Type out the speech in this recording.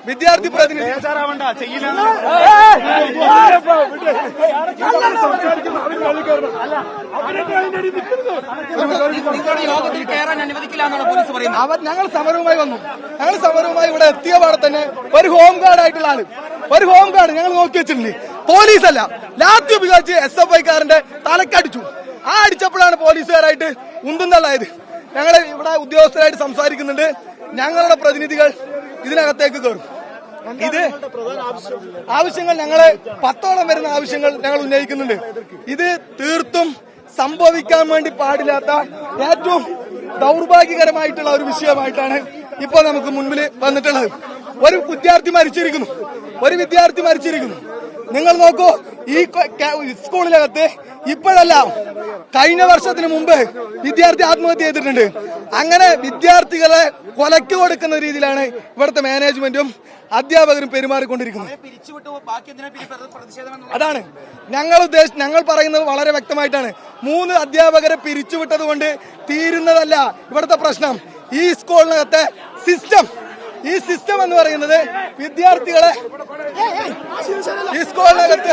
വിദ്യാർത്ഥി പ്രതിനിധി ഞങ്ങൾ സമരവുമായി വന്നു. ഞങ്ങൾ സമരവുമായി ഇവിടെ എത്തിയ പാടെ തന്നെ ഒരു ഹോം ഗാർഡ് ആയിട്ടുള്ള ആള്, ഒരു ഹോം ഗാർഡ് ഞങ്ങൾ നോക്കി വെച്ചിട്ടുണ്ട്. പോലീസല്ല, ലാത്തി ഉപയോഗിച്ച് SFI-കാരന്റെ തലക്കടിച്ചു. ആ അടിച്ചപ്പോഴാണ് പോലീസുകാരായിട്ട് ഉന്തുന്നള്ളായത്. ഞങ്ങൾ ഇവിടെ ഉദ്യോഗസ്ഥരായിട്ട് സംസാരിക്കുന്നുണ്ട്. ഞങ്ങളുടെ പ്രതിനിധികൾ ഇതിനകത്തേക്ക് കയറും. ഇത് ആവശ്യങ്ങൾ ഞങ്ങള് 10ഓളം വരുന്ന ആവശ്യങ്ങൾ ഞങ്ങൾ ഉന്നയിക്കുന്നുണ്ട്. ഇത് തീർത്തും സംഭവിക്കാൻ വേണ്ടി പാടില്ലാത്ത ഏറ്റവും ദൗർഭാഗ്യകരമായിട്ടുള്ള ഒരു വിഷയമായിട്ടാണ് ഇപ്പോൾ നമുക്ക് മുൻപിൽ വന്നിട്ടുള്ളത്. ഒരു വിദ്യാർത്ഥി മരിച്ചിരിക്കുന്നു. നിങ്ങൾ നോക്കൂ, ഈ സ്കൂളിനകത്ത് ഇപ്പോഴല്ല, കഴിഞ്ഞ വർഷത്തിന് മുമ്പ് വിദ്യാർത്ഥി ആത്മഹത്യ ചെയ്തിട്ടുണ്ട്. അങ്ങനെ വിദ്യാർത്ഥികളെ കൊലക്ക് കൊടുക്കുന്ന രീതിയിലാണ് ഇവിടുത്തെ മാനേജ്മെന്റും അധ്യാപകരും പെരുമാറിക്കൊണ്ടിരിക്കുന്നത്. അതാണ് ഞങ്ങൾ പറയുന്നത് വളരെ വ്യക്തമായിട്ടാണ്. 3 അധ്യാപകരെ പിരിച്ചുവിട്ടത് കൊണ്ട് തീരുന്നതല്ല ഇവിടുത്തെ പ്രശ്നം. ഈ സ്കൂളിനകത്തെ സിസ്റ്റം എന്ന് പറയുന്നത് വിദ്യാർത്ഥികളെ ഈ സ്കൂളിനകത്ത്